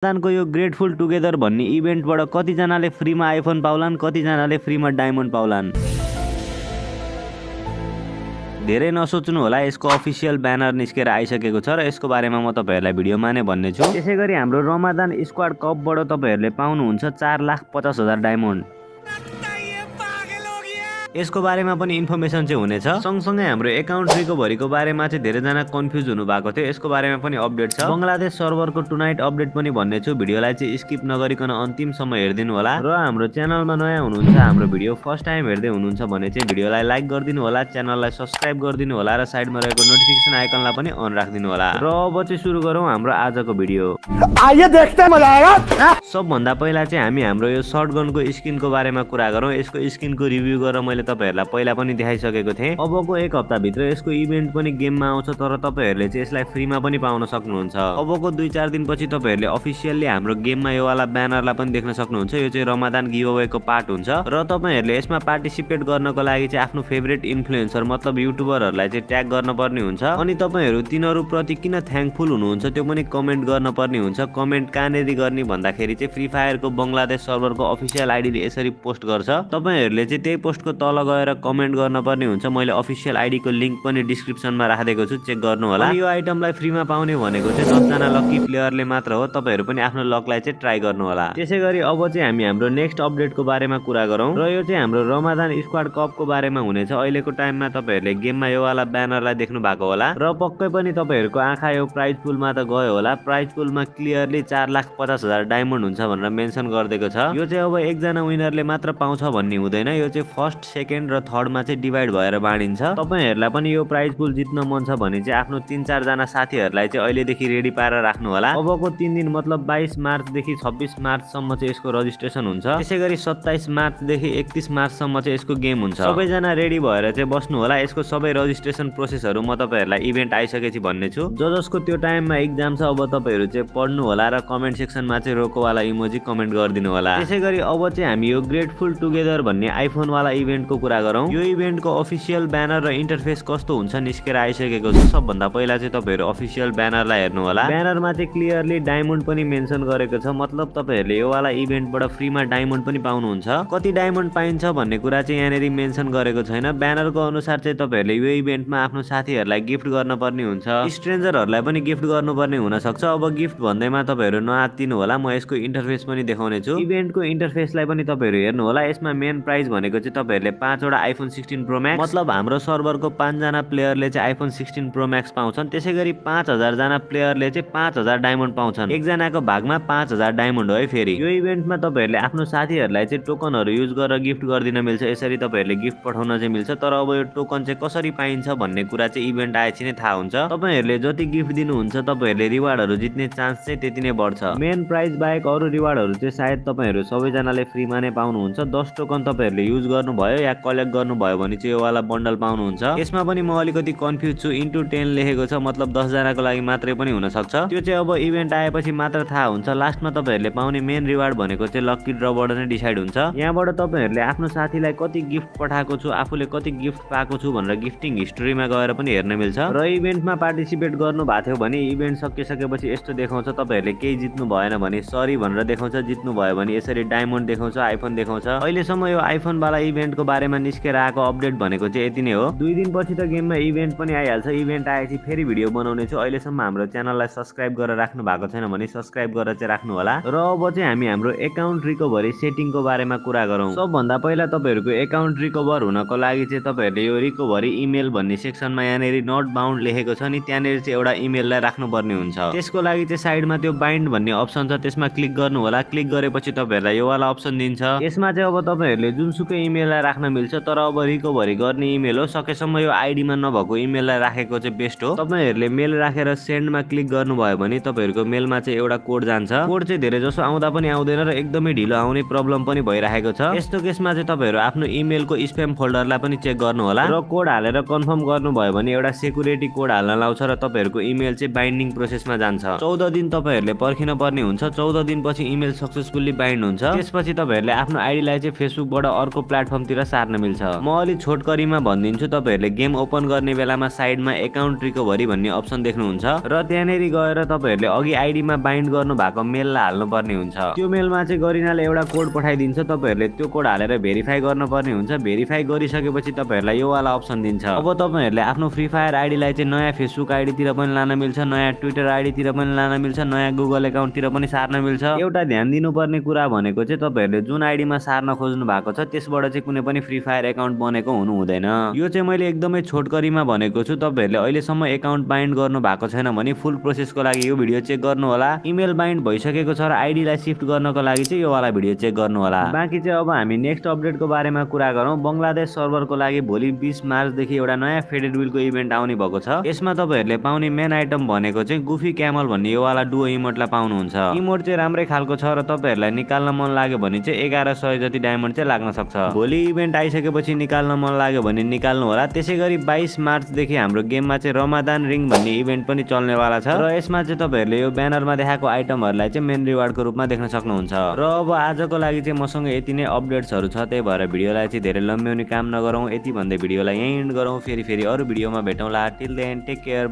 को यो grateful together भन्ने इभेन्टबाट कतिजनाले फ्रीमा आइफोन पाउलान्, कतिजनाले फ्रीमा डायमन्ड पाउलान्। धेरै नसोच्नु होला, यसको अफिसियल ब्यानर निस्केर आइसकेको छ र यसको बारेमा म तपाईहरुलाई भिडियोमा नै भन्ने छु। त्यसैगरी हाम्रो रमादान स्क्वाड कपबाट तपाईहरुले पाउनुहुन्छ 4,50,000 डायमन्ड। यसको बारेमा पनि इन्फर्मेसन चाहिँ हुनेछ। सँगसँगै हाम्रो एकाउन्ट रिकभरीको बारेमा चाहिँ धेरैजना कन्फ्युज हुनु भएको थियो, यसको बारेमा पनि अपडेट छ। बंगलादेश सर्भरको टुनाइट अपडेट पनि भन्ने छु, भिडियोलाई चाहिँ स्किप नगरिकन अन्तिमसम्म हेर्दिनु होला। र हाम्रो च्यानलमा नयाँ हुनुहुन्छ, हाम्रो भिडियो फर्स्ट टाइम हेर्दै हुनुहुन्छ भने चाहिँ भिडियोलाई लाइक गरिदिनु होला, च्यानललाई सब्स्क्राइब गरिदिनु होला र साइडमा रहेको नोटिफिकेसन आइकनलाई पनि अन राखिदिनु होला। र अब चाहिँ सुरु गरौँ हाम्रो आजको भिडियो। आइए देखते हैं, मजा आएगा। सबभन्दा पहिला चाहिँ हामी हाम्रो यो शटगनको स्किनको बारेमा कुरा गरौँ। यसको स्किनको रिभ्यू गरेर मैले तपाईहरुलाई पहिला पनि देखाइसकेको थिएँ। अबको एक हप्ताभित्र यसको इभेन्ट पनि गेममा आउँछ, तर तपाईहरुले चाहिँ यसलाई फ्रीमा पनि पाउन सक्नुहुन्छ। अबको 2-4 दिनपछि तपाईहरुले अफिसियली हाम्रो गेममा यो वाला ब्यानरलाई पनि देख्न सक्नुहुन्छ। यो चाहिँ रमादान गिभअवेको पार्ट हुन्छ र तपाईहरुले यसमा पार्टिसिपेट गर्नको लागि चाहिँ आफ्नो फेभरेट इन्फ्लुएन्सर मतलब युट्युबरहरुलाई चाहिँ ट्याग गर्नुपर्ने हुन्छ। अनि तपाईहरु तिनीहरु प्रति किन थ्याङ्कफुल हुनुहुन्छ त्यो पनि कमेन्ट गर्नुपर्ने हुन्छ। कमेन्ट कहाँनेरि गर्ने भन्दाखेरि चाहिँ फ्री फायरको बंगलादेश सर्भरको अफिसियल आइडीले यसरी पोस्ट गर्छ। तपाईहरुले चाहिँ त्यही पोस्टको तल गएर कमेन्ट गर्नुपर्ने हुन्छ। मैले अफिसियल आइडीको लिंक पनि डिस्क्रिप्सनमा राखेको छु, चेक गर्नु होला। यो आइटमलाई फ्रीमा पाउने भनेको चाहिँ 10 जना लकी प्लेयरले मात्र हो। तपाईहरु पनि आफ्नो लकलाई चाहिँ ट्राई गर्नु होला। त्यसैगरी अब चाहिँ हामी हाम्रो नेक्स्ट अपडेटको बारेमा कुरा गरौँ र यो चाहिँ हाम्रो रमादान स्क्वाड कपको बारेमा हुनेछ। अहिलेको टाइममा तपाईहरुले गेममा यो वाला ब्यानरलाई देख्नु भएको होला र पक्कै पनि तपाईहरुको आँखा यो प्राइज पुलमा त गयो होला। प्राइज पुलमा क्लियरली 4,50,000 डायमन्ड हुन्छ भनेर मेन्सन गरिदिएको छ। यो चाहिँ अब एकजना विनरले मात्र पाउँछ भन्ने हुँदैन, यो चाहिँ फर्स्ट, सेकेन्ड र थर्डमा चाहिँ डिभाइड भएर बाँडिन्छ। तपाईहरुलाई पनि यो प्राइज पुल जित्न मन छ भने चाहिँ आफ्नो 3-4 जना साथीहरुलाई चाहिँ अहिलेदेखि रेडी पारेर राख्नु होला। अबको 3 दिन मतलब 22 मार्चदेखि 26 मार्चसम्म चाहिँ यसको रजिस्ट्रेसन हुन्छ। त्यसैगरी 27 मार्चदेखि 31 मार्चसम्म चाहिँ यसको गेम हुन्छ। सबैजना रेडी भएर चाहिँ बस्नु होला। यसको सबै रजिस्ट्रेसन प्रोसेसहरु म तपाईहरुलाई इभेन्ट आइसकेपछि भन्ने छु। जसको त्यो टाइममा एक्जाम छ अब तपाईहरु चाहिँ पढ्नु होला र कमेन्ट सेक्सनमा चाहिँ रोको वाला इमोजी कमेन्ट गरिदिनु होला। त्यसैगरी अब चाहिँ हामी यो ग्रेटफुल टुगेदर भन्ने आइफोन वाला इभेन्टको कुरा गरौँ। यो इभेन्टको अफिसियल ब्यानर र इन्टरफेस कस्तो हुन्छ निस्केर आइसकेको छ। सबभन्दा पहिला चाहिँ तपाईहरु अफिसियल ब्यानरलाई हेर्नु होला। ब्यानरमा चाहिँ क्लियरली डायमन्ड पनि मेन्सन गरेको छ, मतलब तपाईहरुले यो वाला इभेन्टबाट फ्रीमा डायमन्ड पनि पाउनुहुन्छ। कति डायमन्ड पाइन्छ भन्ने कुरा चाहिँ यहाँनेरि मेन्सन गरेको छैन। ब्यानरको अनुसार चाहिँ तपाईहरुले यो इभेन्टमा आफ्नो साथीहरुलाई गिफ्ट गर्नुपर्ने हुन्छ, स्ट्रेन्जरहरुलाई पनि गिफ्ट गर्नुपर्ने हुन सक्छ। अब गिफ्ट भन्दैमा तपाईहरु नआत्तिनु होला, म यसको इन्टरफेस पनि देखाउने छु। इभेन्टको इन्टरफेसलाई पनि तपाईहरु हेर्नु होला। यसमा मेन प्राइज भनेको चाहिँ तपाईहरुले 5 वटा आइफोन 16 प्रो म्याक्स, मतलब हाम्रो सर्भरको 5 जना प्लेयरले चाहिँ आइफोन 16 प्रो म्याक्स पाउँछन्। त्यसैगरी 5000 जना प्लेयरले चाहिँ 5000 डायमन्ड पाउँछन्। एकजनाको भागमा 5000 डायमन्ड हो है। फेरि यो इभेन्टमा तपाईहरुले आफ्नो साथीहरुलाई चाहिँ टोकनहरु युज गरेर गिफ्ट गर्दिन मिल्छ। यसरी तपाईहरुले गिफ्ट पठाउन चाहिँ मिल्छ। तर अब यो टोकन चाहिँ कसरी पाइन्छ भन्ने कुरा चाहिँ इभेन्ट आएपछि नै थाहा हुन्छ। तपाईहरुले जति गिफ्ट दिनुहुन्छ तपाईहरुले रिवार्डहरु जित्ने चान्स चाहिँ त्यति नै बढ्छ। मेन प्राइज बाहेक अरु रिवार्डहरु चाहिँ सायद तपाईहरु सबैजनाले फ्रीमा नै पाउनुहुन्छ। 10 टोकन तपाईहरुले युज गर्नुभयो या कलेक्ट गर्नुभयो भने चाहिँ यो वाला बन्डल पाउनुहुन्छ। यसमा पनि म अलिकति कन्फ्युज छु, इन्टु 10 लेखेको छ, मतलब 10 जनाको लागि मात्रै पनि हुन सक्छ। त्यो चाहिँ अब इभेन्ट आएपछि मात्र थाहा हुन्छ। लास्टमा तपाईहरुले पाउने मेन रिवार्ड भनेको चाहिँ लकी ड्रबाट नै डिसाइड हुन्छ। यहाँबाट तपाईहरुले आफ्नो साथीलाई कति गिफ्ट पठाएको छु, आफूले कति गिफ्ट पाएको छु भनेर गिफ्टिङ हिस्ट्रीमा गएर पनि हेर्न मिल्छ। र इभेन्टमा पार्टिसिपेट गर्नु भएको थियो भने इभेन्ट सकिसकेपछि यस्तो देखाउँछ। तपाईहरुले केही जित्नु भएन भने सरी भनेर देखाउँछ, जित्नु भयो भने यसरी डायमन्ड देखाउँछ, आइफोन देखाउँछ। अहिलेसम्म यो आइफोन वाला इभेन्टको बारेमा निस्केर आएको अपडेट भनेको चाहिँ यति नै हो। 2 दिनपछि त गेममा इभेन्ट पनि आइहाल्छ। इभेन्ट आएपछि फेरि भिडियो बनाउने छु। अहिलेसम्म हाम्रो च्यानललाई सब्स्क्राइब गरेर राख्नु भएको छैन भने सब्स्क्राइब गरेर चाहिँ राख्नु होला। र अब चाहिँ हामी हाम्रो एकाउन्ट रिकभरी सेटिङको बारेमा कुरा गरौँ। सबभन्दा पहिला तपाईहरुको एकाउन्ट रिकभर हुनको लागि चाहिँ तपाईहरुले यो रिकभरी इमेल भन्ने सेक्सनमा यहाँनेरि नट बाउन्ड लेखेको छ नि, त्यहाँनेरि चाहिँ एउटा इमेललाई राख्नुपर्ने हुन्छ। त्यसको लागि चाहिँ साइडमा त्यो बाइन्ड भन्ने अप्सन छ, त्यसमा क्लिक गर्नु होला। क्लिक गरेपछि तपाईहरुलाई यो वाला अप्सन दिन्छ। यसमा चाहिँ अब तपाईहरुले जुनसुकै इमेललाई राख्न मिल्छ, तर अब रिकभरी गर्ने इमेल हो। सकेसम्म यो आइडीमा नभएको इमेललाई राखेको चाहिँ बेस्ट हो। तपाईहरुले मेल राखेर सेन्डमा क्लिक गर्नुभयो भने तपाईहरुको मेलमा चाहिँ एउटा कोड जान्छ। कोड चाहिँ धेरै जसो आउँदा पनि आउँदैन र एकदमै ढिलो आउने प्रब्लम पनि भइरहेको छ। यस्तो केसमा चाहिँ तपाईहरु आफ्नो इमेलको स्प्याम फोल्डरलाई पनि चेक गर्नु होला र कोड हालेर कन्फर्म गर्नुभयो भने एउटा सेक्युरिटी कोड हाल्न लाउँछ र तपाईहरुको इमेल चाहिँ बाइन्डिङ प्रोसेसमा जान्छ। 14 दिन तपाईहरुले पर्खिन पर्ने हुन्छ। 14 दिनपछि इमेल सक्सेसफुली बाइन्ड हुन्छ। त्यसपछि तपाईहरुले आफ्नो आइडीलाई चाहिँ फेसबुकबाट अर्को प्लेटफर्मतिर सार्न मिल्छ। म अलि छोटकरीमा भनिदिन्छु, तपाईहरुले गेम ओपन गर्ने बेलामा साइडमा एकाउन्ट रिकभरी भन्ने अप्सन देख्नुहुन्छ र त्यहाँनेरि गएर तपाईहरुले अघि आइडीमा बाइन्ड गर्नु भएको मेललाई हाल्नु पर्ने हुन्छ। त्यो मेलमा चाहिँ गरिनाले एउटा कोड पठाइदिन्छ, तपाईहरुले त्यो कोड हालेर भेरिफाई गर्नुपर्ने हुन्छ। भेरिफाई गरिसकेपछि तपाईहरुलाई यो वाला अप्सन दिन्छ। अब तपाईहरुले आफ्नो फ्री फायर आइडीलाई चाहिँ नयाँ फेसबुक आइडी तिर पनि लान मिल्छ, नयाँ ट्विटर आइडी तिर पनि लान मिल्छ, नयाँ गुगल एकाउन्ट तिर पनि सार्न मिल्छ। एउटा ध्यान दिनुपर्ने कुरा भनेको चाहिँ तपाईहरुले जुन आइडीमा सार्न खोज्नु भएको छ त्यसबाट चाहिँ कुनै पनि फ्री फायर एकाउन्ट बनेको हुनु हुँदैन। यो चाहिँ मैले एकदमै छोटकरीमा भनेको छु। तपाईहरुले अहिलेसम्म एकाउन्ट बाइन्ड गर्नु भएको छैन भने फुल प्रोसेसको लागि यो भिडियो चेक गर्नु होला। इमेल बाइन्ड भइसकेको छ र आइडीलाई शिफ्ट गर्नको लागि चाहिँ यो वाला भिडियो चेक गर्नु होला। बाँकी चाहिँ अब हामी नेक्स्ट अपडेटको बारेमा कुरा गरौँ। बंगलादेश सर्भरको लागि भोलि 20 मार्चदेखि एउटा नयाँ फेडेड व्हीलको इभेन्ट आउने भएको छ। यसमा तपाईहरुले पाउने मेन आइटम भनेको चाहिँ गुफी क्यामल भन्ने यो वाला डुओ इमोटलाई पाउनुहुन्छ। इमोट चाहिँ राम्रै खालको छ र तपाईहरुलाई निकाल्न मन लाग्यो भने चाहिँ 1100 जति डायमन्ड चाहिँ लाग्न सक्छ। भोलि इभेन्ट आइसकेपछि निकाल्न मन लाग्यो भने निकाल्नु होला। त्यसैगरी 22 मार्चदेखि हाम्रो गेममा चाहिँ रमादान रिङ भन्ने इभेन्ट पनि चल्नेवाला छ र यसमा चाहिँ तपाईहरुले यो ब्यानरमा देखाएको आइटमहरुलाई चाहिँ मेन रिवार्डको रूपमा देख्न सक्नुहुन्छ। र अब आजको लागि चाहिँ मसँग यति नै अपडेट्सहरु छ, त्यही भएर भिडियोलाई चाहिँ धेरै लम्ब्याउने काम नगरौँ। यति भन्दै भिडियोलाई यही एन्ड गरौँ। फेरि अरु भिडियोमा भेटौँला। Till then take care.